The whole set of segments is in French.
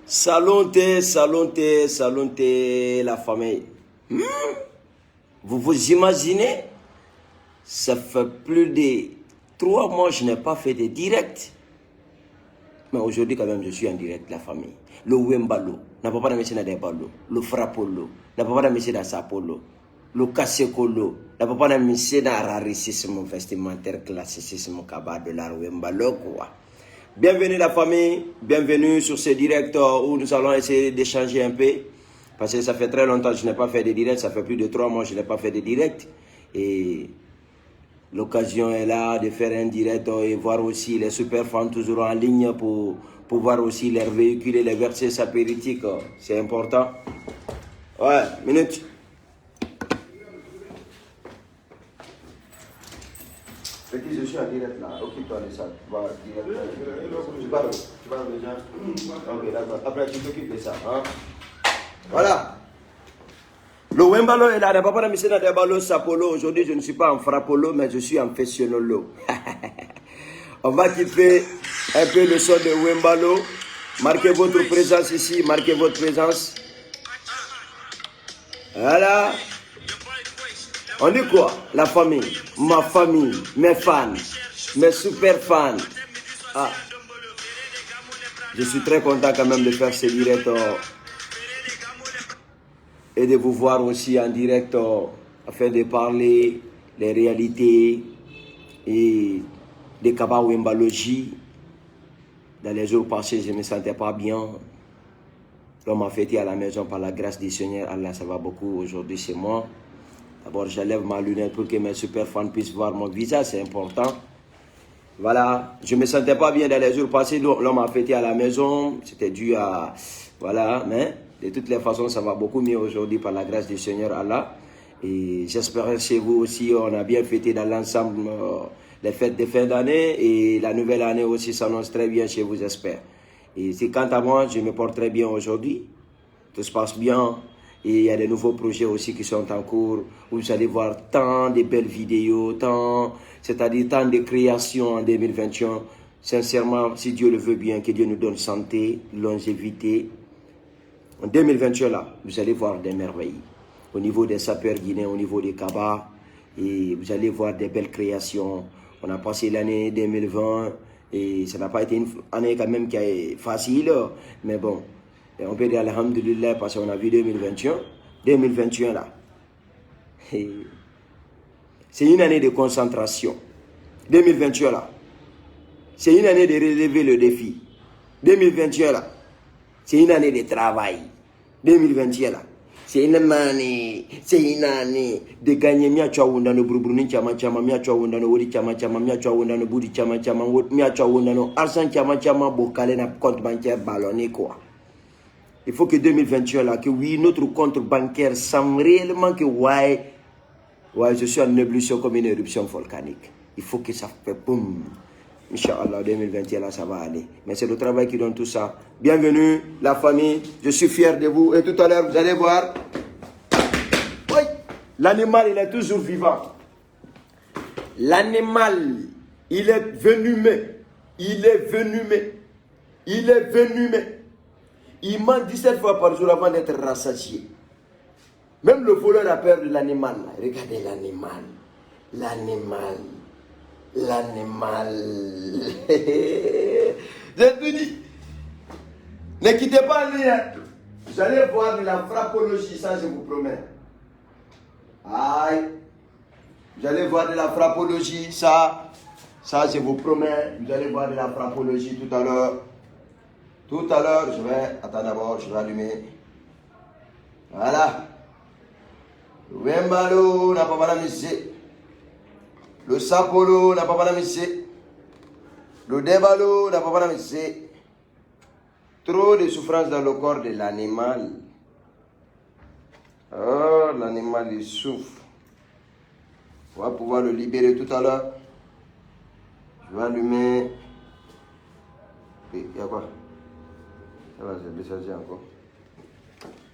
Salonté, salonté, salonté, la famille. Vous vous imaginez? Ça fait plus de 3 mois que je n'ai pas fait de direct. Mais aujourd'hui, quand même, je suis en direct, la famille. Le Wembalo, n'a pas de monsieur dans Balo. Le Frappolo, n'a pas de monsieur dans Sapolo. Le Kassekolo, n'a pas de monsieur dans raricisme vestimentaire, classicisme, cabas de l'art Wembalo, quoi. Bienvenue la famille, bienvenue sur ce direct où nous allons essayer d'échanger un peu. Parce que ça fait très longtemps que je n'ai pas fait de direct, ça fait plus de 3 mois que je n'ai pas fait de direct. Et l'occasion est là de faire un direct et voir aussi les super fans toujours en ligne pour pouvoir aussi leur véhiculer les versets sapéritiques. C'est important. Ouais, minute. Petit, je suis en direct là. Occupe-toi de ça. Tu vas direct. Tu parles déjà. Ok, d'accord. Après, tu t'occupes de ça. Hein? Voilà. Le Wembalo est là. Le papa de monsieur Nadebalo Sapolo. Aujourd'hui, je ne suis pas en frappolo, mais je suis en fessionnolo. On va kiffer un peu le son de Wembalo. Marquez votre présence ici. Marquez votre présence. Voilà. On dit quoi? La famille, ma famille, mes fans, mes super fans. Ah. Je suis très content quand même de faire ce direct et de vous voir aussi en direct afin de parler des réalités et des Kaba Wembalogie. Dans les jours passés, je ne me sentais pas bien. L'homme m'a fêté à la maison par la grâce du Seigneur. Allah, ça va beaucoup aujourd'hui chez moi. D'abord, j'enlève ma lunette pour que mes super fans puissent voir mon visage, c'est important. Voilà, je ne me sentais pas bien dans les jours passés, l'homme m'a fêté à la maison, c'était dû à... Voilà, mais de toutes les façons, ça va beaucoup mieux aujourd'hui par la grâce du Seigneur Allah. Et j'espère que chez vous aussi, on a bien fêté dans l'ensemble les fêtes de fin d'année et la nouvelle année aussi s'annonce très bien chez vous, j'espère. Et c'est quant à moi, je me porte très bien aujourd'hui, tout se passe bien. Et il y a des nouveaux projets aussi qui sont en cours, où vous allez voir tant de belles vidéos, c'est-à-dire tant de créations en 2021. Sincèrement, si Dieu le veut bien, que Dieu nous donne santé, longévité. En 2021, là, vous allez voir des merveilles. Au niveau des sapeurs guinéens, au niveau des Kaba, et vous allez voir des belles créations. On a passé l'année 2020, et ça n'a pas été une année quand même qui est facile, mais bon. Et on peut dire alhamdulillah parce qu'on a vu 2021. 2021 là. C'est une année de concentration. 2021 là. C'est une année de relever le défi. 2021 là. C'est une année de travail. 2021 là. C'est une année de gagner miacho wunda no burubuni chama chama miacho wunda no wodi chama chama miacho wunda no budi chama chama miacho wunda no argent chama chama bokale na compte bancaire ballonné quoi. Il faut que 2021 là, que oui, notre compte bancaire semble réellement que ouais, je suis en ébullition comme une éruption volcanique. Il faut que ça fait boum. Inch'Allah, 2021 là, ça va aller. Mais c'est le travail qui donne tout ça. Bienvenue, la famille. Je suis fier de vous. Et tout à l'heure, vous allez voir. Oui, l'animal, il est toujours vivant. L'animal, il est venimé. Il est venimé. Il est venimé. Il ment 17 fois par jour avant d'être rassasié. Même le voleur a peur de l'animal. Regardez l'animal. L'animal. L'animal. J'ai tout dit. Ne quittez pas le lien. Vous allez voir de la frappologie, ça je vous promets. Aïe. Vous allez voir de la frappologie, ça je vous promets. Vous allez voir de la frappologie tout à l'heure. Tout à l'heure, je vais... Attends d'abord, je vais allumer. Voilà. Le Wembalo n'a pas mal misé. Le Sapolo n'a pas mal misé. Le Debalo n'a pas mal misé. Trop de souffrance dans le corps de l'animal. Oh, l'animal, il souffre. On va pouvoir le libérer tout à l'heure. Je vais allumer. Et il y a quoi? Ça va, j'ai déchargé encore.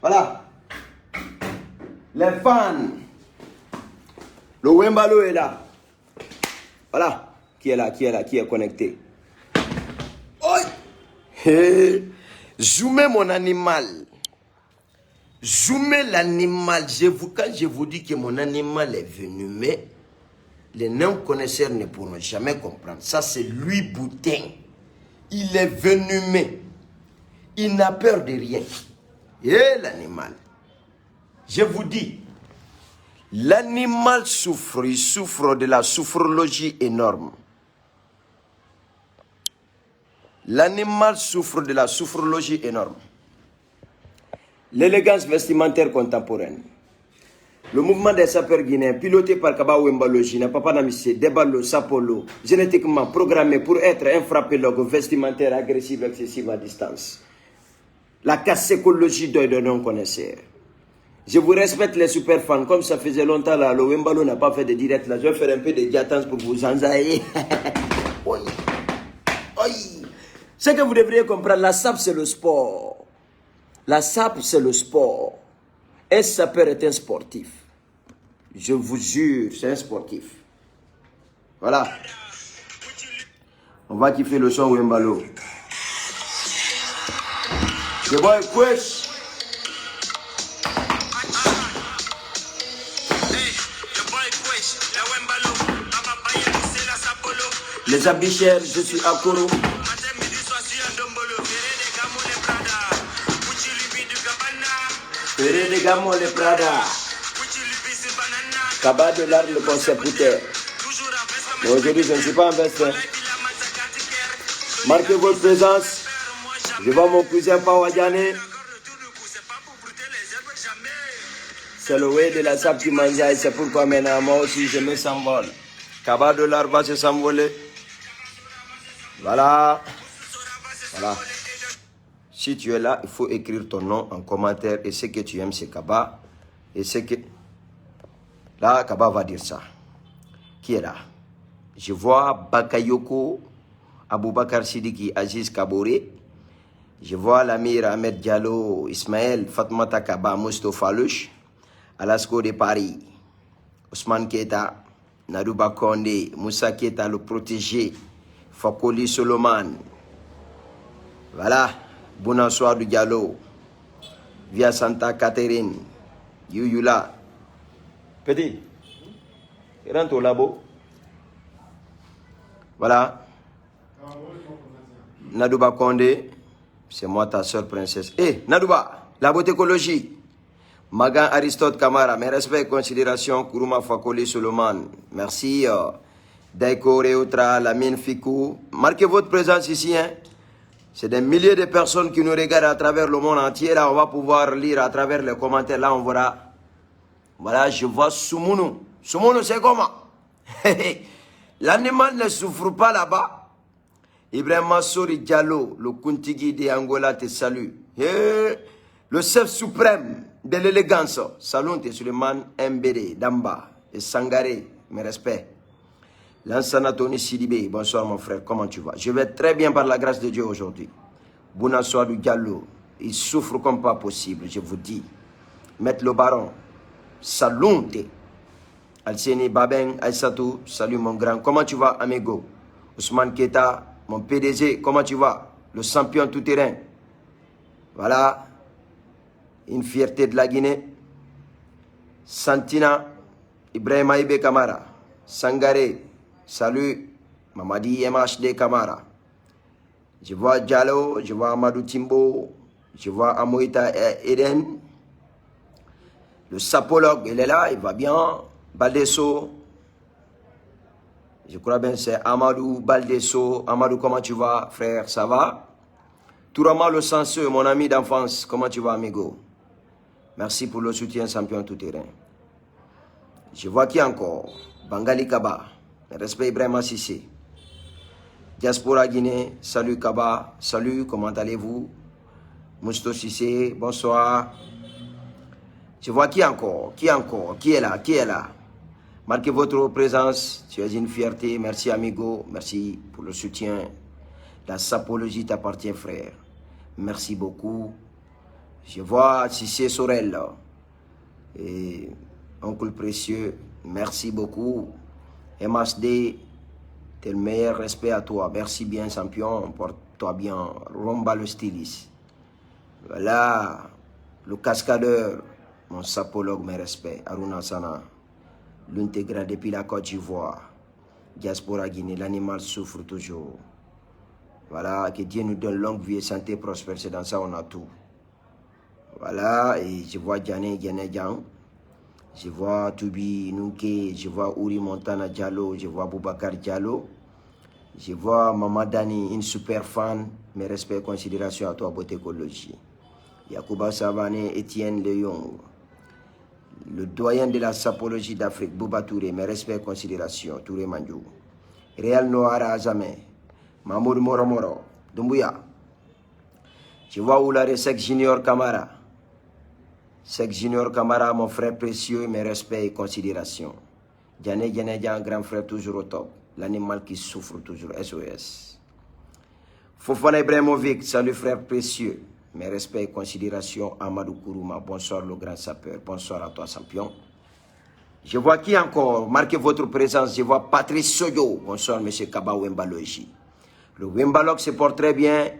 Voilà. Les fans. Le Wembalo est là. Voilà. Qui est là, qui est connecté. Oi. Zoomez mon animal. Zoomez l'animal. Quand je vous dis que mon animal est venimeux, les non-connaisseurs ne pourront jamais comprendre. Ça, c'est lui, Boutin. Il est venimeux. Il n'a peur de rien. Et l'animal. Je vous dis, l'animal souffre. Il souffre de la sophrologie énorme. L'animal souffre de la sophrologie énorme. L'élégance vestimentaire contemporaine. Le mouvement des sapeurs guinéens, piloté par Kaba Wembalogi, Papa Namissé, Debalo, Sapolo, génétiquement programmé pour être un frappélogue vestimentaire agressif, excessif à distance. La cassecologie de non-connaisseurs. Je vous respecte les super fans, comme ça faisait longtemps là, le Wembalo n'a pas fait de direct là. Je vais faire un peu de diatance pour vous enzailler. Oui. Oui. Ce que vous devriez comprendre, la SAP c'est le sport. La SAP c'est le sport. Un sapeur est un sportif. Je vous jure, c'est un sportif. Voilà. On va kiffer le son Wembalo. The boy Quest. Les habits chers, je suis à Koro. Ferré de Gamo les Prada. Kaba de l'art le concepteur. Mais aujourd'hui, je ne suis pas en veste. Marquez votre présence. Je vois mon cousin Pawadjane. C'est le way de la sable qui mangeait. C'est pourquoi maintenant, moi aussi, je me s'envole. Kaba de l'art va se s'envoler. Voilà. Voilà. Si tu es là, il faut écrire ton nom en commentaire. Et ce que tu aimes, c'est Kaba. Et ce que... Là, Kaba va dire ça. Qui est là? Je vois Bakayoko, Aboubakar Sidiki, Aziz Kaboré. Je vois l'Amir Ahmed Diallo, Ismaël, Fatmata Kaba, Mustafa Louch, Alasko de Paris, Ousmane Keta, Nadouba Kondé, Moussa Keta, le protégé, Fakoli Solomon. Voilà. Bonsoir du Diallo, Via Santa Catherine, Yuyula. Petit, rentre au labo. Voilà. Nadouba Kondé, c'est moi ta soeur princesse. Eh, Nadouba, la beauté écologie. Magan Aristote Kamara, mes respects et considérations. Kourouma Fakoli Solomon, merci. Daiko Reoutra, Lamine Fikou. Marquez votre présence ici, hein. C'est des milliers de personnes qui nous regardent à travers le monde entier. Là, on va pouvoir lire à travers les commentaires. Là, on verra. Voilà, je vois Soumounou. Soumounou, c'est comment? L'animal ne souffre pas là-bas. Ibrahim Massouri Diallo, le Kuntigi de Angola, te salue. Le chef suprême de l'élégance. Salut, Suleiman Mbede, Damba et Sangaré. Mes respects. Lansana Tony Sidibé, bonsoir mon frère, comment tu vas? Je vais très bien par la grâce de Dieu aujourd'hui. Bonsoir du Diallo, il souffre comme pas possible, je vous dis. Maître le baron, salut. Alceni Babeng, Aïssatou, salut mon grand, comment tu vas amigo? Ousmane Keta, mon PDG, comment tu vas? Le champion tout-terrain. Voilà, une fierté de la Guinée. Santina, Ibrahim Aïbe Kamara, Sangaré. Salut, Mamadi MHD Kamara. Je vois Diallo, je vois Amadou Timbo, je vois Amoïta Eden. Le sapologue, il est là, il va bien. Baldesso, je crois bien c'est Amadou Baldesso. Amadou, comment tu vas, frère, ça va? Tourama le Senseux, mon ami d'enfance, comment tu vas, amigo? Merci pour le soutien, champion tout-terrain. Je vois qui encore? Bangali Kaba. Respect Ibrahim Sissé. Diaspora Guinée, salut Kaba, salut, comment allez-vous? Mousto Sissé, bonsoir. Je vois qui encore? Qui encore? Qui est là? Qui est là? Marquez votre présence, tu es une fierté. Merci amigo, merci pour le soutien. La sapologie t'appartient frère. Merci beaucoup. Je vois Sissé Sorel et oncle précieux, merci beaucoup. MHD, T'es le meilleur, respect à toi. Merci bien, champion. Porte-toi bien. Romba le styliste. Voilà. Le cascadeur. Mon sapologue, mes respects. Aruna Sana. L'intégral depuis la Côte d'Ivoire. Diaspora Guinée. L'animal souffre toujours. Voilà. Que Dieu nous donne longue vie et santé prospère. C'est dans ça on a tout. Voilà. Et je vois Diané Djan. Je vois Toubi Nunke, je vois Uri Montana Diallo, je vois Boubacar Diallo, je vois Mama Dani, une super fan. Mes respects et considérations à toi, Botécologie. Yacouba Savane, Étienne Leong, le doyen de la sapologie d'Afrique, Bouba Touré, mes respects et considérations, Touré Mandjou. Réal Noara Azame, Mamoud Moromoro, Dumbuya. Je vois Oulare Sek Junior Kamara. Sek Junior Kamara, mon frère précieux, mes respects et considérations. Djané Djan, grand frère toujours au top. L'animal qui souffre toujours, SOS. Fofana Ibrahimovic, salut frère précieux. Mes respects et considérations. Amadou Kourouma, bonsoir le grand sapeur. Bonsoir à toi, champion. Je vois qui encore? Marquez votre présence. Je vois Patrice Soyo. Bonsoir, monsieur Kaba Wembaloji. Le Wembalog se porte très bien.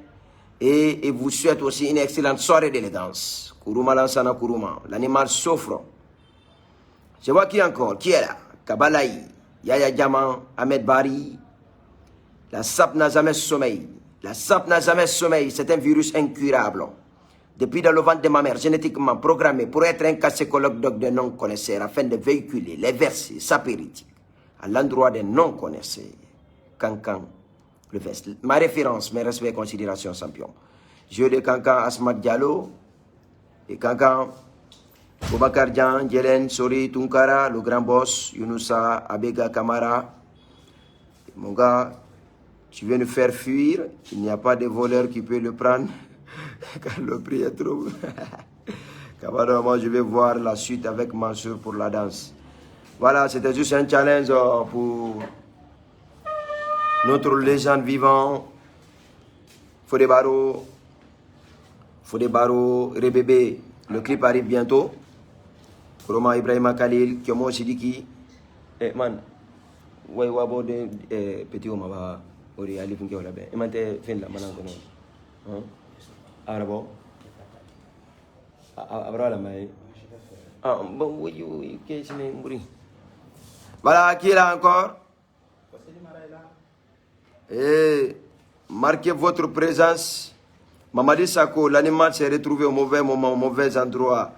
Et vous souhaite aussi une excellente soirée d'élégance. Kourouma Lansana Kourouma. L'animal souffre. Je vois qui encore? Qui est là? Kabalaï, Yaya Diamant, Ahmed Bari. La sape n'a jamais sommeil. La sape n'a jamais sommeil. C'est un virus incurable. Depuis dans le ventre de ma mère, génétiquement programmé pour être un cassicologue de non-connaisseurs afin de véhiculer les versets sapéritiques à l'endroit des non-connaisseurs. Cancan, le vest. Ma référence, mes respects et considérations, champion. Jeu de Cancan, Asmat Diallo. Et Cancan, Boubacar Dian, Djelen, Sori, Tunkara, le grand boss, Younoussa, Abega Kamara. Mon gars, tu viens nous faire fuir. Il n'y a pas de voleur qui peut le prendre. Car le prix est trop. Kamara, moi je vais voir la suite avec Mansour pour la danse. Voilà, c'était juste un challenge pour notre légende vivant. Fodé Baro, Rebébé. Le clip arrive bientôt. Kuroma Ibrahima Khalil, Kyomo Sidiki. Man, ouais, wabo de petit homme va ori ali funke wala be. Emante fin la manan kono. Hein? Arabo. Abra la mai. Ah, bon, oui, qu'est-ce que c'est mouri. Voilà, qui est là encore? Et marquez votre présence. Mamadi Sako, l'animal s'est retrouvé au mauvais moment, au mauvais endroit.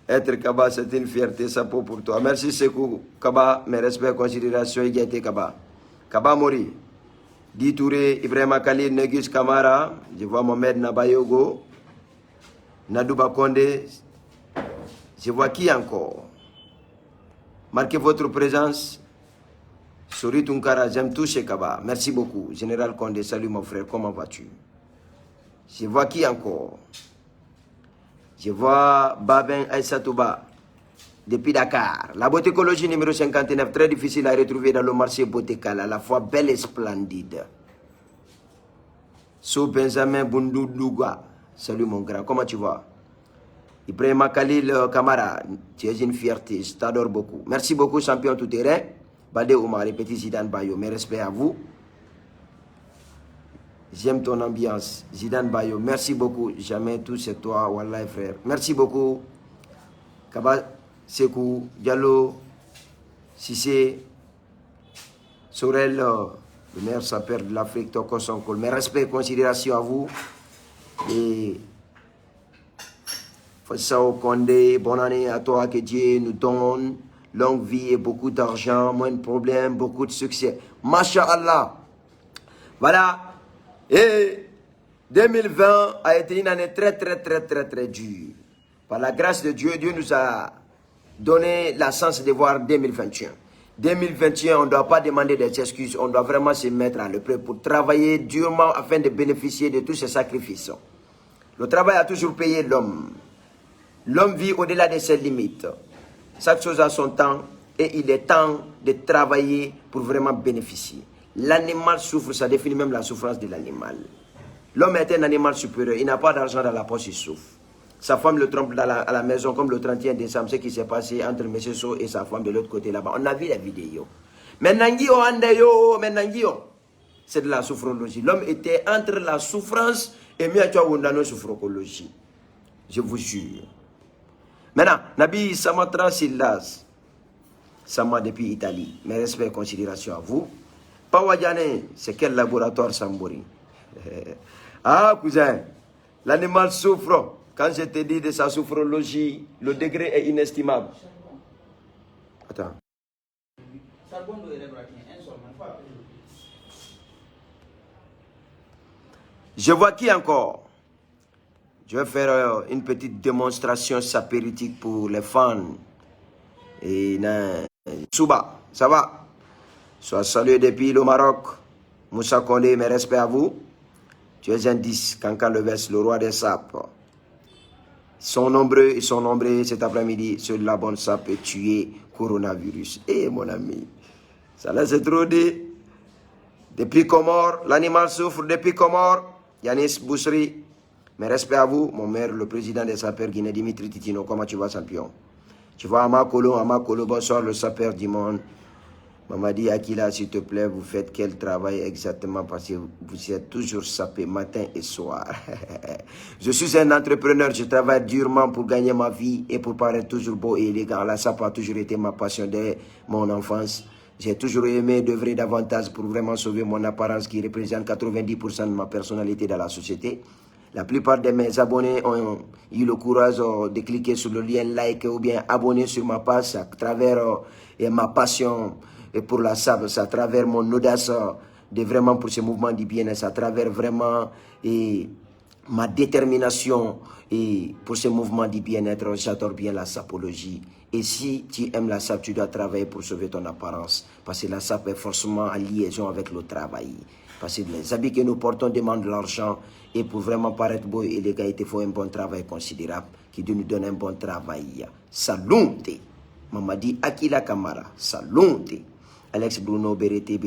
Être Kaba, c'est une fierté, ça pour toi. Merci Sekou Kaba, mes respects, considérations, égalité Kaba. Kaba Mori, Di Touré, Ibrahima Khalil, Negus Kamara, je vois Mohamed Nabayogo, Nadouba Kondé, je vois qui encore? Marquez votre présence. Sori Tunkara, j'aime tout chez Kaba. Merci beaucoup. Général Kondé, salut mon frère, comment vas-tu? Je vois qui encore? Je vois Babin Aïsatouba, depuis Dakar. La botécologie numéro 59, très difficile à retrouver dans le marché botécal, à la fois belle et splendide. So Benjamin Bundoulouga, salut mon grand, comment tu vas? Ibrahima Khalil Kamara, tu es une fierté, je t'adore beaucoup. Merci beaucoup, champion tout-terrain. Bade Oumar, petit Zidane Bayo, mes respects à vous. J'aime ton ambiance, Zidane Bayo. Merci beaucoup. Jamais tout c'est toi, Wallah frère. Merci beaucoup. Kaba Sekou, Diallo, Sissé, Sorel, le meilleur sapeur de l'Afrique, Toko Sonkol. Mes respects et considérations à vous. Et Fassao Kondé, bonne année à toi, que Dieu nous donne. Longue vie et beaucoup d'argent, moins de problèmes, beaucoup de succès. Masha'Allah. Voilà. Et 2020 a été une année très dure. Par la grâce de Dieu, Dieu nous a donné la chance de voir 2021. 2021, on ne doit pas demander des excuses, on doit vraiment se mettre à l'épreuve pour travailler durement afin de bénéficier de tous ces sacrifices. Le travail a toujours payé l'homme. L'homme vit au-delà de ses limites. Chaque chose a son temps et il est temps de travailler pour vraiment bénéficier. L'animal souffre, ça définit même la souffrance de l'animal. L'homme est un animal supérieur, il n'a pas d'argent dans la poche, il souffre. Sa femme le trompe à la maison comme le 31 décembre, ce qui s'est passé entre M. So et sa femme de l'autre côté là-bas. On a vu la vidéo. Menangio andeyo, menangio. C'est de la sophrologie. L'homme était entre la souffrance et mieux à sophrologie. Je vous jure. Maintenant, Nabi Samatra Silas, Sama depuis Italie. Mes respects et considérations à vous. Pawadjane, c'est quel laboratoire Sambori? Ah, cousin, l'animal souffre. Quand je te dis de sa sophrologie, le degré est inestimable. Attends. Je vois qui encore? Je vais faire une petite démonstration sapéritique pour les fans. Et Souba, ça va? Sois salué depuis le Maroc. Moussa Kondé, mes respects à vous. Tu es un 10, Kankan Leves, le roi des sapes. Ils sont nombreux cet après-midi sur la bonne sape et tuer coronavirus. Eh mon ami, ça là c'est trop dit. Depuis Comores, l'animal souffre depuis Comores. Yanis Boussri, mes respects à vous. Mon maire, le président des sapeurs guinéens, Dimitri Titino. Comment tu vas, champion? Tu vois, Amakolo, bonsoir, le sapeur du monde. Mamadi Akila, s'il te plaît, vous faites quel travail exactement? Parce que vous êtes toujours sapé matin et soir. Je suis un entrepreneur, je travaille durement pour gagner ma vie et pour paraître toujours beau et élégant. La sape a toujours été ma passion dès mon enfance. J'ai toujours aimé d'œuvrer davantage pour vraiment sauver mon apparence qui représente 90% de ma personnalité dans la société. La plupart de mes abonnés ont eu le courage de cliquer sur le lien like ou bien abonner sur ma page à travers ma passion pour la sape, à travers mon audace de vraiment pour ce mouvement du bien-être, à travers vraiment ma détermination et pour ce mouvement du bien-être. J'adore bien la sapologie. Et si tu aimes la sape, tu dois travailler pour sauver ton apparence. Parce que la sape est forcément en liaison avec le travail. Parce que les habits que nous portons demandent de l'argent. Et pour vraiment paraître beau et élégant, il faut un bon travail considérable qui nous donne un bon travail. Salute. Mamadi Akila Kamara. Salute. Alex Bruno, Berete,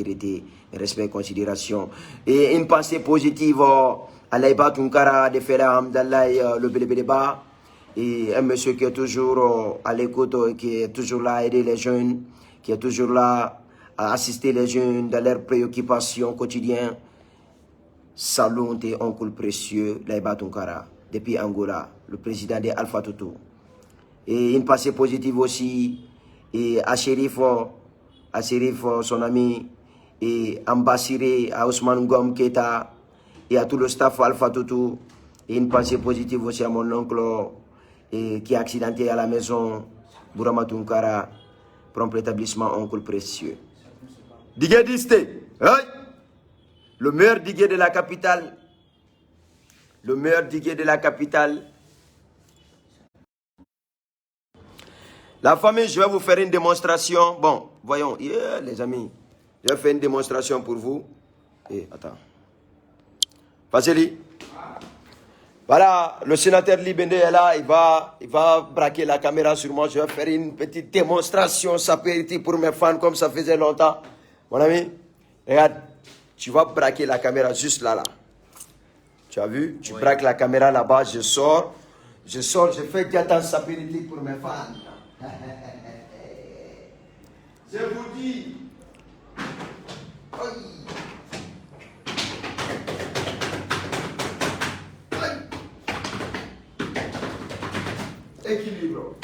respect et considération. Et une pensée positive à Laïba Tunkara de Fela Hamdallah, le Belebeleba. Et un monsieur qui est toujours à l'écoute, qui est toujours là à aider les jeunes, qui est toujours là à assister les jeunes dans leurs préoccupations quotidiennes. Salon tes oncles précieux, Laïba Tunkara, depuis Angola, le président de Alpha Toto. Et une pensée positive aussi et à Shérif, son ami, et Ambassiré, à Ousmane Ngom Keta, et à tout le staff Alpha Toto. Et une pensée positive aussi à mon oncle qui est accidenté à la maison, Bourama Tunkara, prompt rétablissement, oncle précieux. Digué Diste, le meilleur digué de la capitale. Le meilleur digué de la capitale. La famille, je vais vous faire une démonstration. Bon, voyons, les amis, je vais faire une démonstration pour vous. Et attends. Passez-y. Voilà, le sénateur Libende est là, il va braquer la caméra sur moi. Je vais faire une petite démonstration sapéritique pour mes fans comme ça faisait longtemps. Mon ami, regarde, tu vas braquer la caméra juste là. Tu as vu? Tu braques la caméra là-bas, je sors, je fais diatant sapéritique pour mes fans. Je vous dis. Équilibre.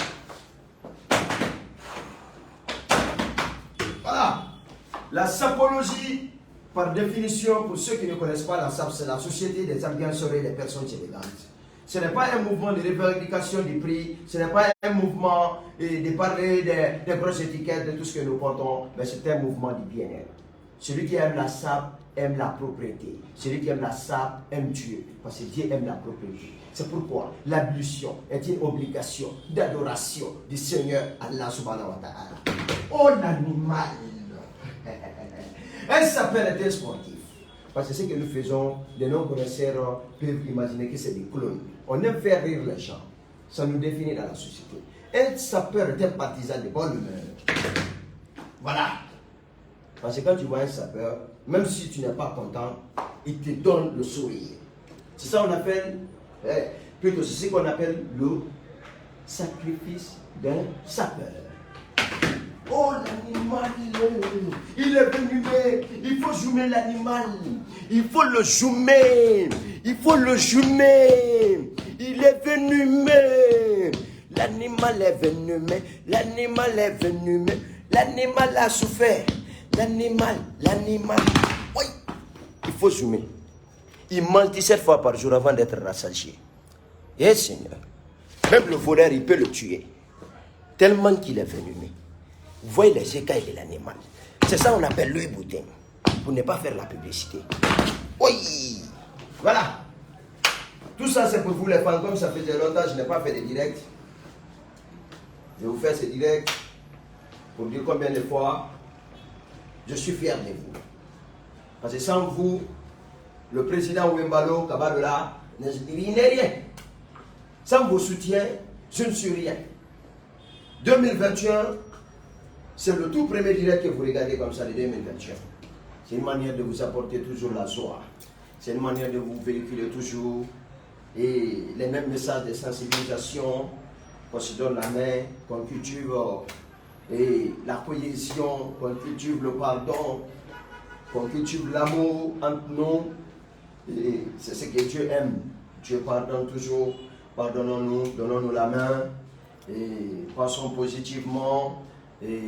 Voilà. La sapologie, par définition, pour ceux qui ne connaissent pas la sape, c'est la société des ambianceurs et des personnes élégantes. Ce n'est pas un mouvement de revendication du prix, ce n'est pas un mouvement de parler des grosses étiquettes, de tout ce que nous portons, mais c'est un mouvement du bien-être. Celui qui aime la sape aime la propriété. Celui qui aime la sape aime Dieu, parce que Dieu aime la propriété. C'est pourquoi l'ablution est une obligation d'adoration du Seigneur Allah subhanahu wa ta'ala. Oh l'animal! Un sapeur est un sportif. Parce que ce que nous faisons, les non-connaisseurs peuvent imaginer que c'est des clones. On aime faire rire les gens. Ça nous définit dans la société. Un sapeur est un partisan de bonne humeur. Voilà. Parce que quand tu vois un sapeur, même si tu n'es pas content, il te donne le sourire. C'est ça qu'on appelle, plutôt c'est ce qu'on appelle le sacrifice d'un sapeur. Oh, l'animal, il est venimé. Il faut zoomer l'animal. Il faut le zoomer. Il faut le zoomer. Il est venimé. L'animal est venimé. L'animal est venimé. L'animal a souffert. L'animal. Oui. Il faut zoomer. Il mentit 7 fois par jour avant d'être rassasié. Eh Seigneur. Même le voleur, il peut le tuer. Tellement qu'il est venimé. Vous voyez les écailles de l'animal. C'est ça qu'on appelle Louis Boutin. Pour ne pas faire la publicité. Oui. Voilà. Tout ça, c'est pour vous les fans. Comme ça faisait longtemps, je n'ai pas fait de direct. Je vais vous faire ce direct pour dire combien de fois je suis fier de vous. Parce que sans vous, le président Ouembalo Kabadola, il n'est rien. Sans vos soutiens, je ne suis rien. 2021, c'est le tout premier direct que vous regardez comme ça de 2021. C'est une manière de vous apporter toujours la joie. C'est une manière de vous véhiculer toujours et les mêmes messages de sensibilisation, qu'on se donne la main, qu'on cultive et la cohésion, qu'on cultive le pardon, qu'on cultive l'amour entre nous. Et c'est ce que Dieu aime. Dieu pardonne toujours. Pardonnons-nous, donnons-nous la main et pensons positivement et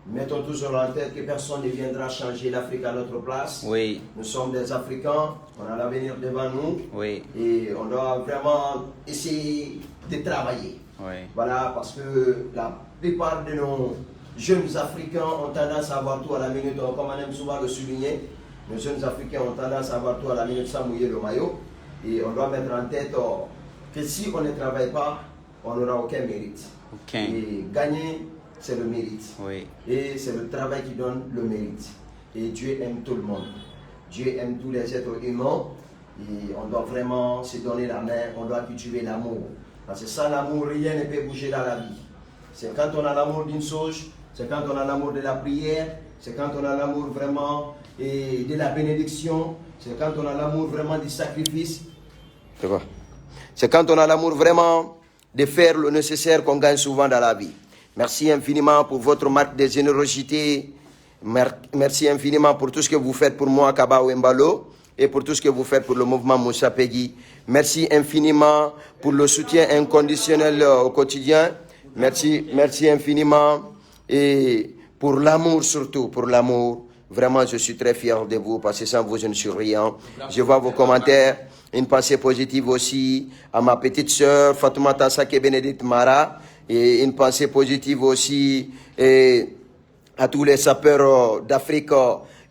mettons toujours en tête que personne ne viendra changer l'Afrique à notre place. Oui. Nous sommes des Africains, on a l'avenir devant nous. Oui. Et on doit vraiment essayer de travailler. Oui. Voilà, parce que la plupart de nos jeunes Africains ont tendance à avoir tout à la minute, comme on aime souvent le souligner. Nos jeunes Africains ont tendance à avoir tout à la minute sans mouiller le maillot. Et on doit mettre en tête que si on ne travaille pas, on n'aura aucun mérite. Aucun. Et gagner, c'est le mérite. Oui. Et c'est le travail qui donne le mérite. Et Dieu aime tout le monde. Dieu aime tous les êtres humains. Et on doit vraiment se donner la main, on doit cultiver l'amour. Parce que sans l'amour, rien ne peut bouger dans la vie. C'est quand on a l'amour d'une chose, c'est quand on a l'amour de la prière, c'est quand on a l'amour vraiment et de la bénédiction, c'est quand on a l'amour vraiment du sacrifice. C'est quoi? C'est quand on a l'amour vraiment de faire le nécessaire qu'on gagne souvent dans la vie. Merci infiniment pour votre marque de générosité. Merci infiniment pour tout ce que vous faites pour moi, Kaba Ouembalo, et pour tout ce que vous faites pour le mouvement Moussa Peggy. Merci infiniment pour le soutien inconditionnel au quotidien. Merci infiniment et pour l'amour surtout, pour l'amour. Vraiment, je suis très fier de vous parce que sans vous, je ne suis rien. Je vois vos commentaires. Une pensée positive aussi à ma petite sœur Fatoumata Sake Bénédicte Mara. Et une pensée positive aussi à tous les sapeurs d'Afrique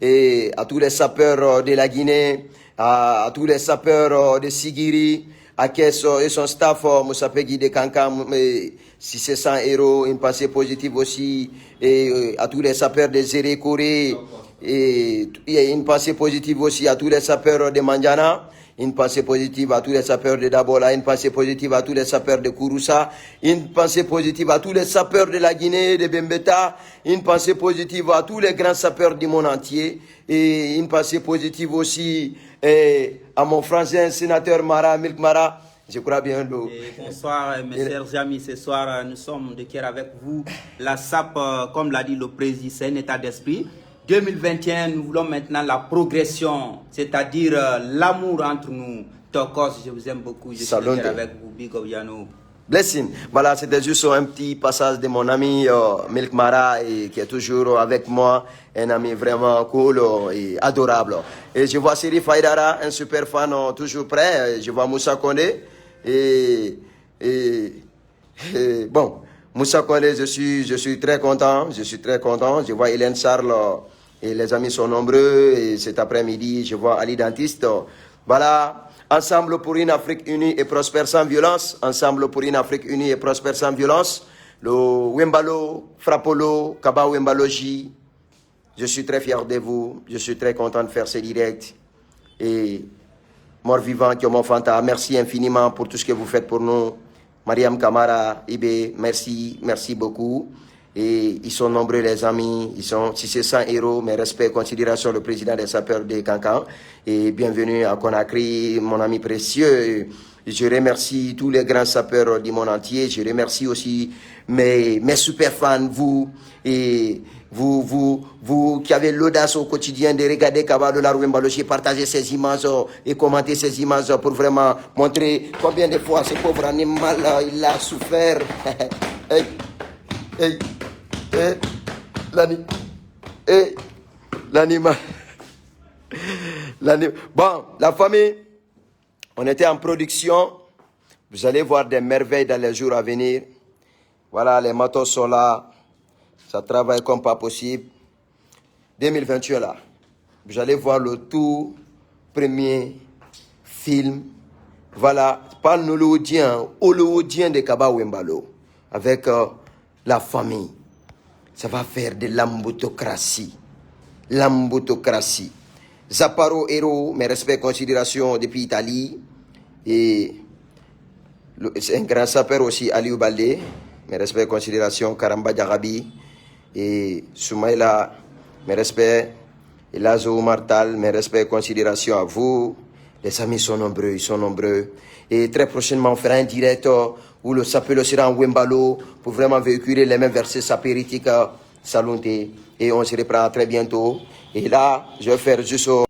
et à tous les sapeurs de la Guinée, à tous les sapeurs de Sigiri, à Kesso et son staff, Moussa Peggy de Kankam, 600 héros. Une pensée positive aussi et à tous les sapeurs de Zéré Corée. Et une pensée positive aussi à tous les sapeurs de Mandiana. Une pensée positive à tous les sapeurs de Dabola, une pensée positive à tous les sapeurs de Kouroussa, une pensée positive à tous les sapeurs de la Guinée, de Bembeta, une pensée positive à tous les grands sapeurs du monde entier, et une pensée positive aussi à mon frangin sénateur Mara, Milk Mara. Je crois bien. Bonsoir mes chers amis, ce soir nous sommes de cœur avec vous. La SAP, comme l'a dit le président, c'est un état d'esprit. 2021, nous voulons maintenant la progression, c'est-à-dire l'amour entre nous. Tokos, je vous aime beaucoup, je suis avec vous, Big Obiano. Blessing. Voilà, c'était juste un petit passage de mon ami Milk Mara, qui est toujours avec moi, un ami vraiment cool et adorable. Et je vois Siri Faidara, un super fan, toujours prêt. Je vois Moussa Kondé. Bon, Moussa Kondé, je suis très content. Je vois Hélène Charles. Et les amis sont nombreux. Et cet après-midi, je vois Ali Dentiste. Voilà. Ensemble pour une Afrique unie et prospère sans violence. Ensemble pour une Afrique unie et prospère sans violence. Le Ouembalo, Frappolo, Kaba Ouembaloji. Je suis très fier de vous. Je suis très content de faire ce direct. Et mort vivant, Kyomo Fanta, merci infiniment pour tout ce que vous faites pour nous. Mariam Kamara, Ibe, merci beaucoup. Et ils sont nombreux les amis, ils sont 600 héros, mes respects, considération le président des sapeurs de Cancan. Et bienvenue à Conakry, mon ami précieux. Je remercie tous les grands sapeurs du monde entier. Je remercie aussi mes super fans, vous, et vous qui avez l'audace au quotidien de regarder Kaba de la Rouembalochi, partager ces images et commenter ces images pour vraiment montrer combien de fois ce pauvre animal il a souffert. Hey, hey, hey, l'animal. Bon, la famille, on était en production. Vous allez voir des merveilles dans les jours à venir. Voilà, les matos sont là. Ça travaille comme pas possible. 2021 là. Vous allez voir le tout premier film. Voilà, pas hollywoodien de Kaba Wembalo. Avec la famille. Ça va faire de l'ambutocratie. L'ambutocratie. Zapparo héros, mes respects et considérations depuis Italie. Et c'est un grand sapeur aussi, Aliou Baldé. Mes respects et considérations, Karamba Diarabi. Et Soumaïla, mes respects. Et Lazo Martal, mes respects et considérations à vous. Les amis sont nombreux, ils sont nombreux. Et très prochainement, on fera un direct où le sapeur sera en Wembalo pour vraiment véhiculer les mêmes versets sapéritiques salontés. Et on se reprend très bientôt. Et là, je vais faire juste